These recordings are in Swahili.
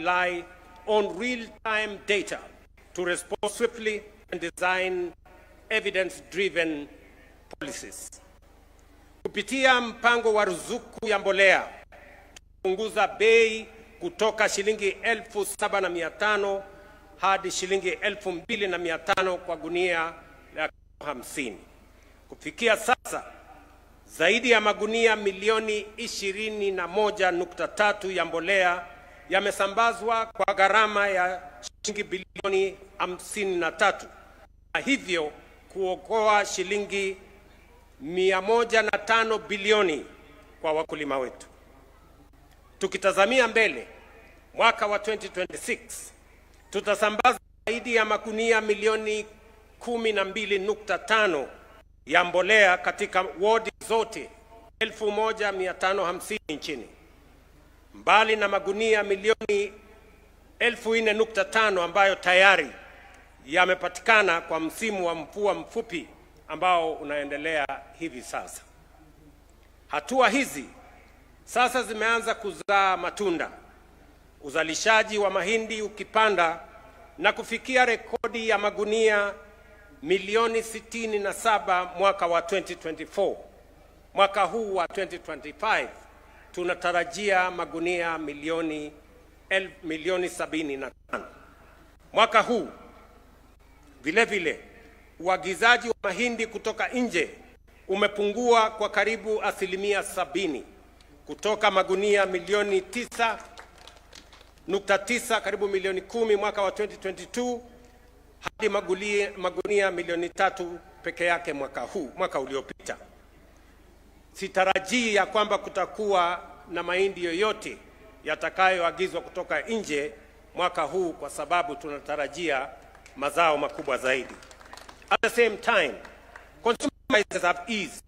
rely on real-time data to respond swiftly and design evidence-driven policies. Kupitia mpango wa ruzuku ya mbolea, tupunguza bei kutoka shilingi 7,500 hadi shilingi 2,500 kwa gunia la 50. Kufikia sasa, zaidi ya magunia milioni 21.3 ya mbolea yamesambazwa kwa gharama ya shilingi bilioni 53, na hivyo kuokoa shilingi 105 bilioni kwa wakulima wetu. Tukitazamia mbele, mwaka wa 2026 tutasambaza zaidi ya magunia milioni 12.5 ya mbolea katika wadi zote 1,550 nchini, mbali na magunia milioni 4.5 ambayo tayari yamepatikana kwa msimu wa mvua mfupi ambao unaendelea hivi sasa. Hatua hizi sasa zimeanza kuzaa matunda, uzalishaji wa mahindi ukipanda na kufikia rekodi ya magunia milioni 67 mwaka wa 2024. Mwaka huu wa 2025 tunatarajia magunia milioni 75. Mwaka huu vile vile uagizaji wa mahindi kutoka nje umepungua kwa karibu 70%, kutoka magunia milioni 9.9 karibu milioni 10 mwaka wa 2022 hadi magunia milioni 3 peke yake mwaka uliopita. Sitarajii ya kwamba kutakuwa na mahindi yoyote yatakayoagizwa kutoka nje mwaka huu, kwa sababu tunatarajia mazao makubwa zaidi. At the same time, consumer prices have eased.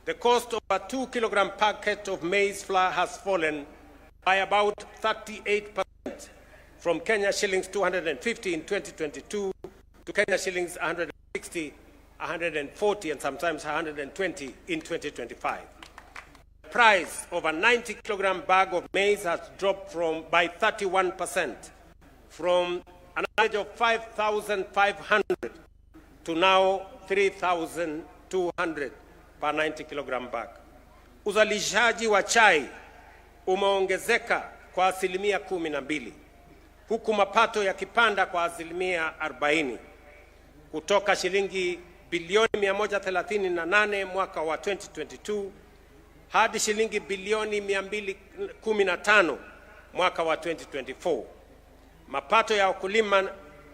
The cost of a 2 kilogram packet of maize flour has fallen by about 38%, from Kenya shillings 250 in 2022 to Kenya shillings 160, 140 and sometimes 120 in 2025. The price of a 90 kilogram bag of maize has dropped by 31%, from an average of 5,500 to now 3,200 per 90 kilogram bag. Uzalishaji wa chai umeongezeka kwa 12%, huku mapato yakipanda kwa 40%, kutoka shilingi bilioni 138 mwaka wa 2022 hadi shilingi bilioni 215 mwaka wa 2024. Mapato ya wakulima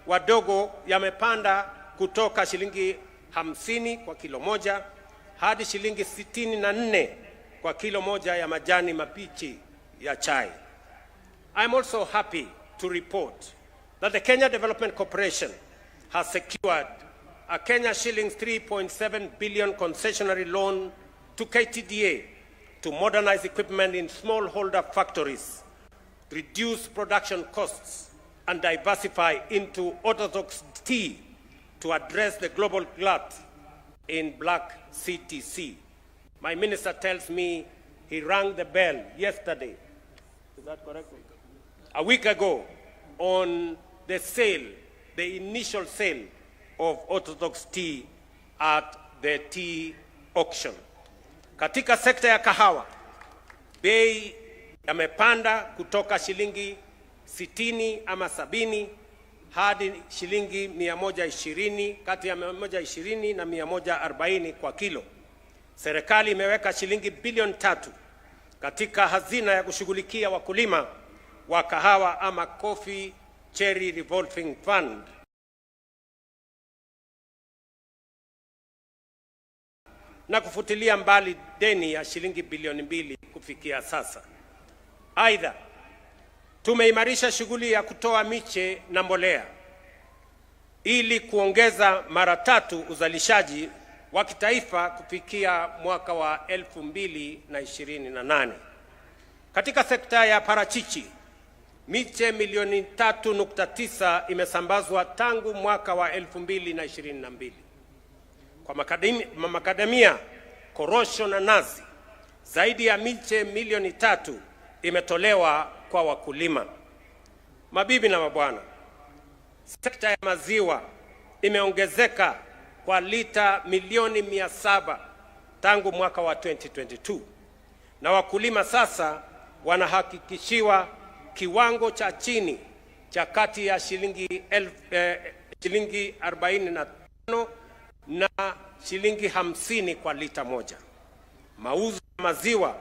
wadogo yamepanda kutoka shilingi 50 kwa kilo moja hadi shilingi 64 kwa kilo moja ya majani mabichi ya chai. I'm also happy to report that the Kenya Development Corporation has secured a Kenya shillings 3.7 billion concessionary loan to KTDA to modernize equipment in smallholder factories, reduce production costs, and diversify into orthodox tea to address the global glut in black CTC. My minister tells me he rang the bell yesterday, is that correct? A week ago, on the sale, the initial sale of orthodox tea at the tea auction. Katika sekta ya kahawa, bei yamepanda kutoka shilingi 60 ama 70 hadi shilingi 120, kati ya 120 na 140 kwa kilo. Serikali imeweka shilingi bilioni 3 katika hazina ya kushughulikia wakulima wa kahawa ama Coffee Cherry Revolving Fund na kufutilia mbali deni ya shilingi bilioni 2 kufikia sasa. Aidha, tumeimarisha shughuli ya kutoa miche na mbolea ili kuongeza mara 3 uzalishaji wa kitaifa kufikia mwaka wa 2028. Katika sekta ya parachichi, miche milioni 3.9 imesambazwa tangu mwaka wa 2022. Kwa makadamia, korosho na nazi, zaidi ya miche milioni 3 imetolewa kwa wakulima. Mabibi na mabwana, sekta ya maziwa imeongezeka kwa lita milioni 700 tangu mwaka wa 2022, na wakulima sasa wanahakikishiwa kiwango cha chini cha kati ya shilingi 45 na shilingi 50 kwa lita moja. Mauzo ya maziwa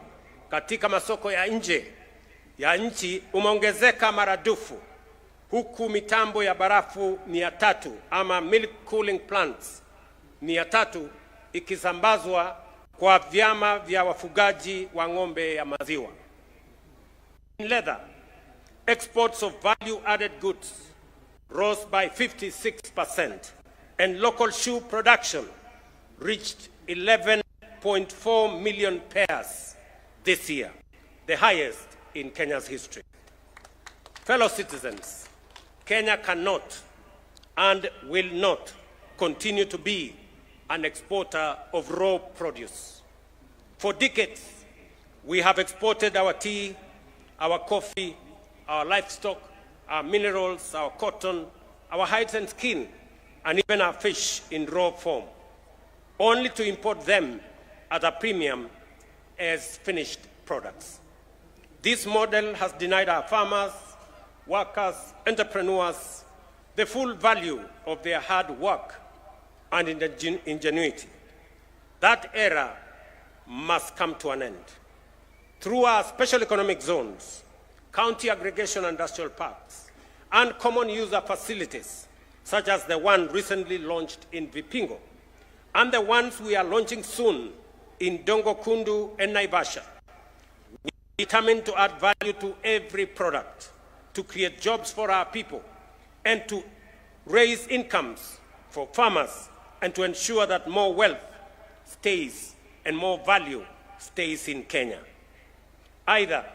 katika masoko ya nje ya nchi umeongezeka maradufu, huku mitambo ya barafu 300 ama milk cooling plants 300 ikisambazwa kwa vyama vya wafugaji wa ng'ombe ya maziwa. In leather, exports of value-added goods rose by 56%, and local shoe production reached 11.4 million pairs this year, the highest in Kenya's history. Fellow citizens, Kenya cannot and will not continue to be an exporter of raw produce. For decades, we have exported our tea, our coffee, our livestock, our minerals, our cotton, our hides and skin, and even our fish in raw form, only to import them at a premium as finished products. This model has denied our farmers, workers, entrepreneurs the full value of their hard work and ingenuity. That era must come to an end. Through our special economic zones, county aggregation industrial parks, and common user facilities, such as the one recently launched in Vipingo, and the ones we are launching soon in Dongo Kundu and Naivasha, we are determined to add value to every product, to create jobs for our people, and to raise incomes for farmers, and to ensure that more wealth stays and more value stays in Kenya. Aidha,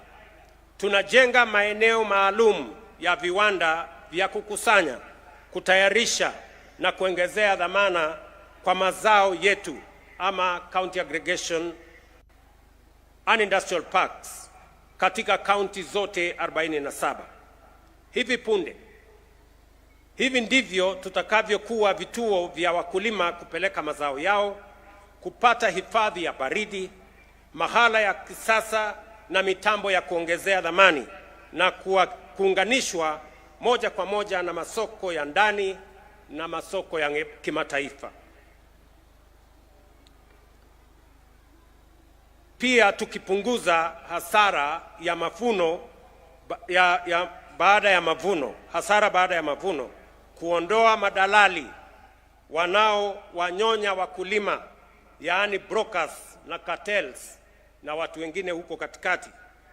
tunajenga maeneo maalum ya viwanda vya kukusanya, kutayarisha na kuongezea dhamana kwa mazao yetu ama county aggregation and industrial parks katika county zote 47. Hivi ndivyo tutakavyokuwa vituo vya wakulima kupeleka mazao yao, kupata hifadhi ya baridi, mahala ya kisasa na mitambo ya kuongezea dhamani, na kuunganishwa moja kwa moja na masoko ya ndani na masoko ya kimataifa. Pia tukipunguza hasara ya mavuno baada ya mavuno, kuondoa madalali wanyonya wakulima, yaani brokers na cartels na watu wengine huko katikati,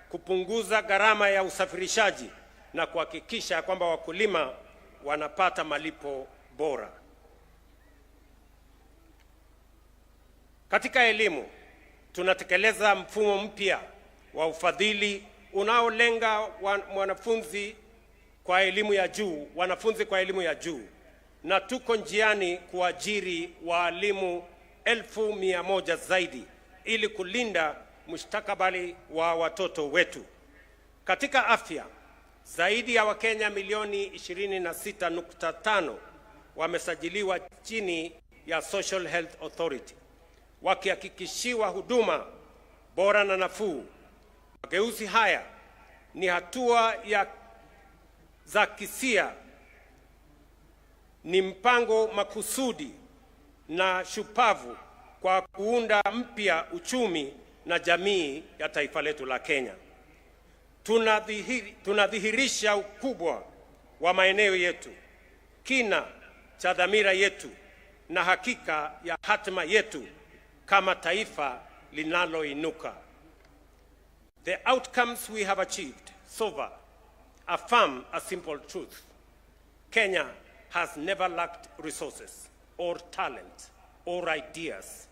kupunguza gharama ya usafirishaji na kuhakikisha kwamba wakulima wanapata malipo bora. Katika elimu, tunatekeleza mfumo mpya wa ufadhili unaolenga wanafunzi kwa elimu ya juu, na tuko njiani kuajiri walimu 1,100 zaidi ili kulinda mustakabali wa watoto wetu. Katika afya, zaidi ya Wakenya milioni 26.5 wamesajiliwa chini ya Social Health Authority, wakihakikishiwa huduma bora na nafuu. Mageuzi haya ni hatua za kisia, ni mpango makusudi na shupavu kwa kuunda mpya uchumi na jamii ya taifa letu la Kenya. Tunadhihirisha ukubwa wa maeneo yetu, kina cha dhamira yetu na hakika ya hatima yetu kama taifa linaloinuka. The outcomes we have achieved so far affirm a simple truth. Kenya has never lacked resources or talent or ideas.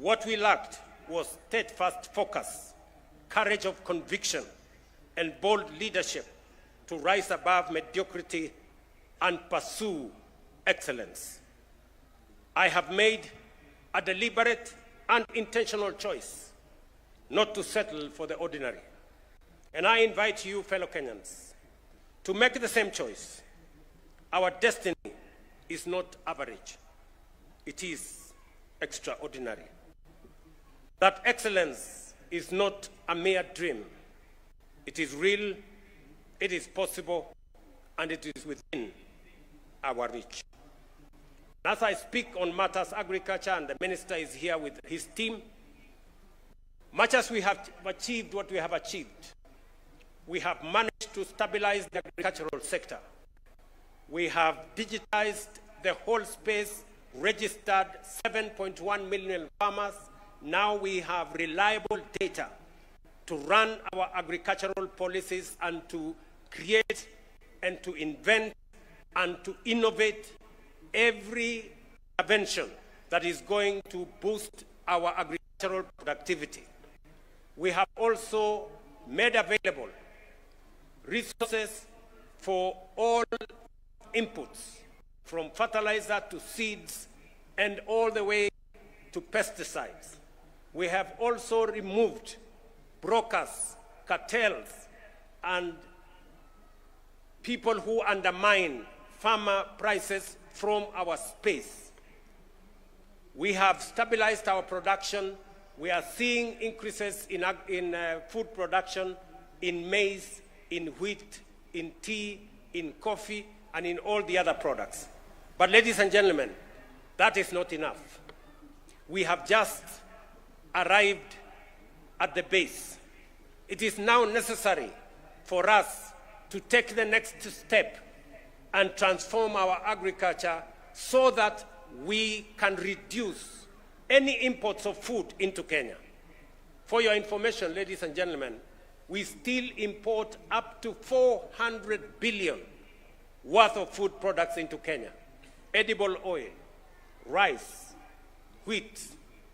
What we lacked was steadfast focus, courage of conviction, and bold leadership to rise above mediocrity and pursue excellence. I have made a deliberate and intentional choice not to settle for the ordinary. And I invite you, fellow Kenyans, to to make the same choice. Our destiny is not average. It is extraordinary. That excellence is not a mere dream. It is real, it is possible, and it is within our reach. As I speak on matters agriculture, and the minister is here with his team, much as we have achieved what we have achieved, we have managed to stabilize the agricultural sector. We have digitized the whole space, registered 7.1 million farmers. Now we have reliable data to run our agricultural policies and to create and to invent and to innovate every intervention that is going to boost our agricultural productivity. We have also made available resources for all inputs, from fertilizer to seeds and all the way to pesticides. We have also removed brokers, cartels, and people who undermine farmer prices from our space. We have stabilized our production. We are seeing increases in food production, in maize, in wheat, in tea, in coffee, and in all the other products. But ladies and gentlemen, that is not enough. We have just arrived at the base. It is now necessary for us to take the next step and transform our agriculture so that we can reduce any imports of food into Kenya. For your information, ladies and gentlemen, we still import up to 400 billion worth of food products into Kenya. Edible oil, rice, wheat,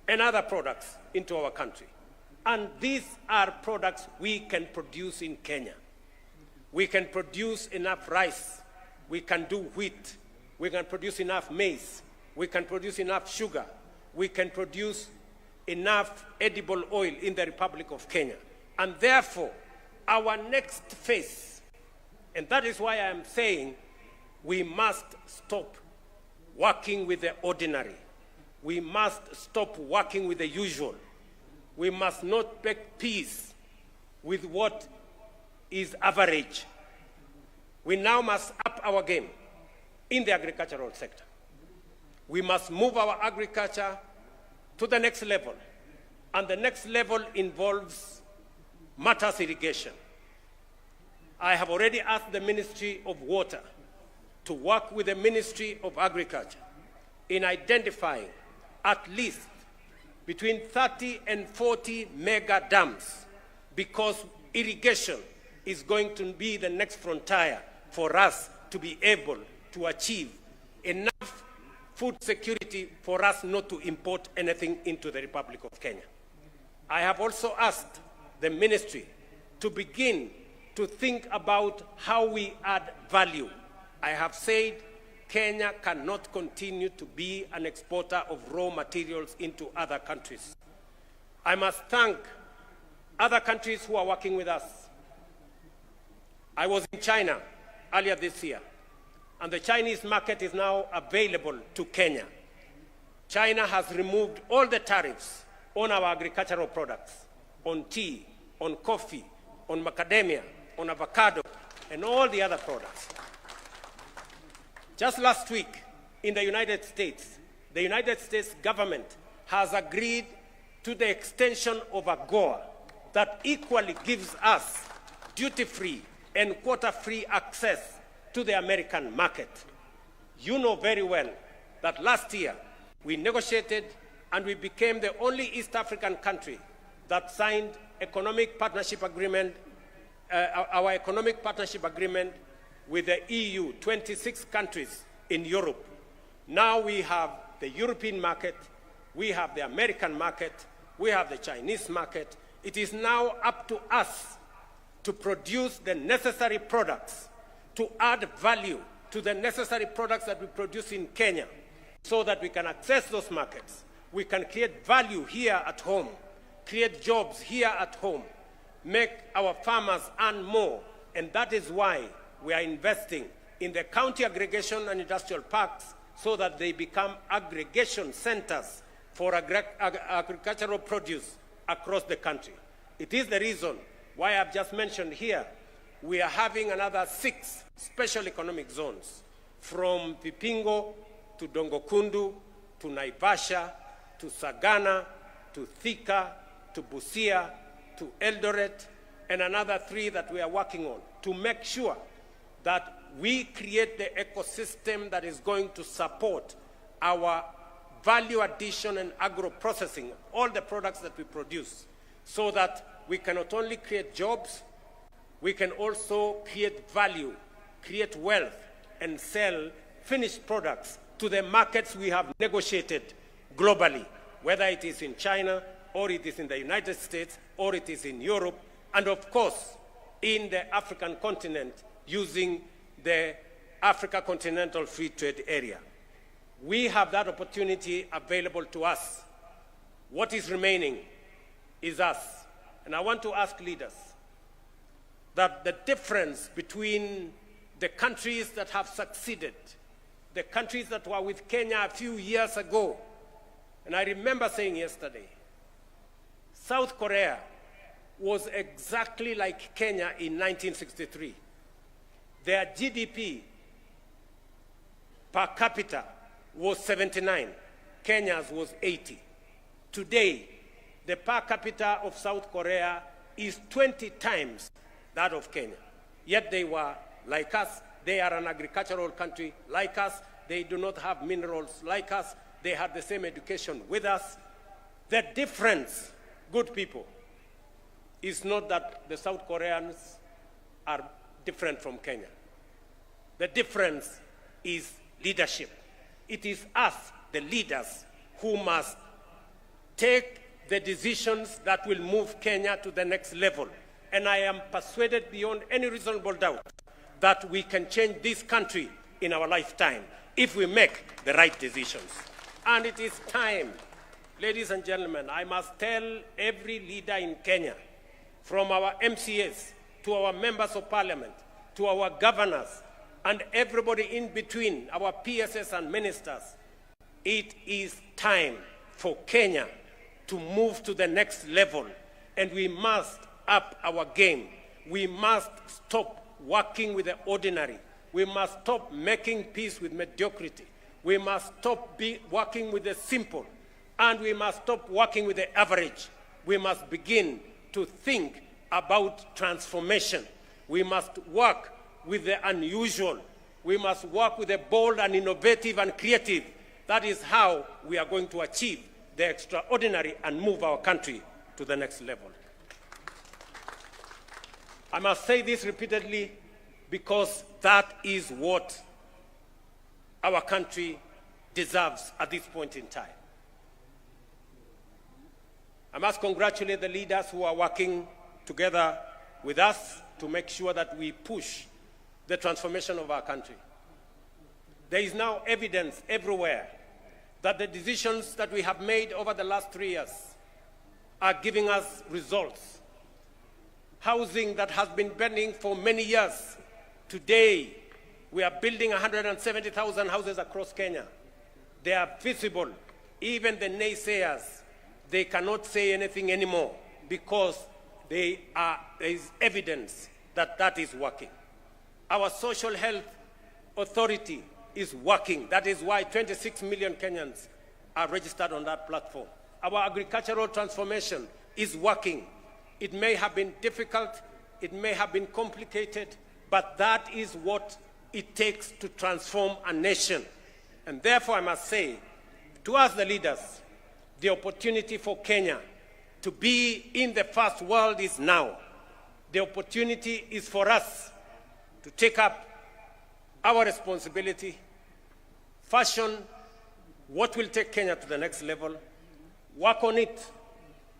and other products into our country. And these are products we can produce in Kenya. We can produce enough rice. We can do wheat. We can produce enough maize. We can produce enough sugar. We can produce enough edible oil in the Republic of Kenya. And therefore, our next phase, and that is why I am saying we must stop working with the ordinary. We must stop working with the usual. We must not make peace with what is average. We now must up our game in the agricultural sector. We must move our agriculture to the next level. And the next level involves matters irrigation. I have already asked the Ministry of Water to work with the Ministry of Agriculture in identifying at least between 30 and 40 mega dams, because irrigation is going to be the next frontier for us to be able to achieve enough food security for us not to import anything into the Republic of Kenya. I have also asked the ministry to begin to think about how we add value. I have said Kenya cannot continue to be an exporter of raw materials into other countries. I must thank other countries who are working with us. I was in China earlier this year, and the Chinese market is now available to Kenya. China has removed all the tariffs on our agricultural products, on tea, on coffee, on macadamia, on avocado, and all the other products. Just last week, in the United States government has agreed to the extension of AGOA that equally gives us duty-free and quota-free access to the American market. You know very well that last year we negotiated and we became the only East African country that signed economic partnership agreement, our economic partnership agreement with the EU, 26 countries in Europe. Now we have the European market, we have the American market, we have the Chinese market. It is now up to us to produce the necessary products, to add value to the necessary products that we produce in Kenya so that we can access those markets. We can create value here at home, create jobs here at home, make our farmers earn more. And that is why we are investing in the county aggregation and industrial parks so that they become aggregation centers for agricultural produce across the country. It is the reason why I've just mentioned here, we are having another 6 special economic zones, from Vipingo to Dongokundu to Naivasha to Sagana to Thika to Busia to Eldoret, and another 3 that we are working on to make sure that we create the ecosystem that is going to support our value addition and agro-processing, all the products that we produce, so that we can not only create jobs, we can also create value, create wealth, and sell finished products to the markets we have negotiated globally, whether it is in China, or it is in the United States, or it is in Europe, and of course, in the African continent, using the Africa Continental Free Trade Area. We have that opportunity available to us. What is remaining is us. And I want to ask leaders that the difference between the countries that have succeeded, the countries that were with Kenya a few years ago, and I remember saying yesterday, South Korea was exactly like Kenya in 1963. Their GDP per capita was 79. Kenya's was 80. Today, the per capita of South Korea is 20 times that of Kenya. Yet they were like us. They are an agricultural country like us. They do not have minerals like us. They had the same education with us. The difference, good people, is not that the South Koreans are different from Kenya. The difference is leadership. It is us, the leaders, who must take the decisions that will move Kenya to the next level. And I am persuaded beyond any reasonable doubt that we can change this country in our lifetime if we make the right decisions. And it is time, ladies and gentlemen, I must tell every leader in Kenya, from our MCAs to our members of parliament, to our governors, and everybody in between, our PSS and ministers, it is time for Kenya to move to the next level, and we must up our game. We must stop working with the ordinary. We must stop making peace with mediocrity. We must stop working with the simple, and we must stop working with the average. We must begin to think about transformation. We must work with the unusual. We must work with the bold and innovative and creative. That is how we are going to achieve the extraordinary and move our country to the next level. I must say this repeatedly because that is what our country deserves at this point in time. I must congratulate the leaders who are working together with us to make sure that we push the transformation of our country. There is now evidence everywhere that the decisions that we have made over the last 3 years are giving us results. Housing that has been burning for many years, today we are building 170,000 houses across Kenya. They are visible. Even the naysayers, they cannot say anything anymore because there is evidence that that is working. Our social health authority is working. That is why 26 million Kenyans are registered on that platform. Our agricultural transformation is working. It may have been difficult, it may have been complicated, but that is what it takes to transform a nation. And therefore, I must say, to us the leaders, the opportunity for Kenya to be in the first world is now. The opportunity is for us to take up our responsibility, fashion what will take Kenya to the next level, work on it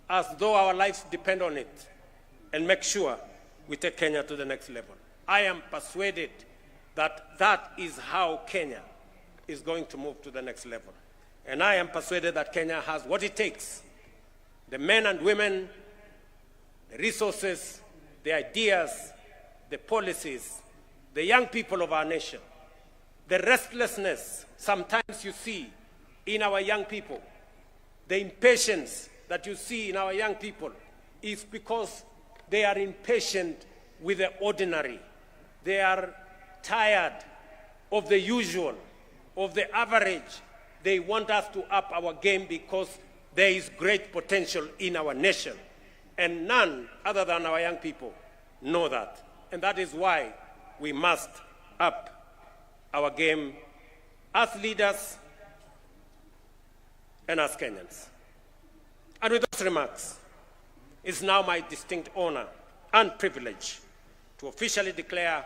as though our lives depend on it, and make sure we take Kenya to the next level. I am persuaded that that is how Kenya is going to move to the next level. And I am persuaded that Kenya has what it takes, the men and women, the resources, the ideas, the policies the young people of our nation, the restlessness sometimes you see in our young people, the impatience that you see in our young people is because they are impatient with the ordinary. They are tired of the usual, of the average. They want us to up our game because there is great potential in our nation. And none other than our young people know that. And that is why we must up our game as leaders and as Kenyans. And with those remarks, it's now my distinct honor and privilege to officially declare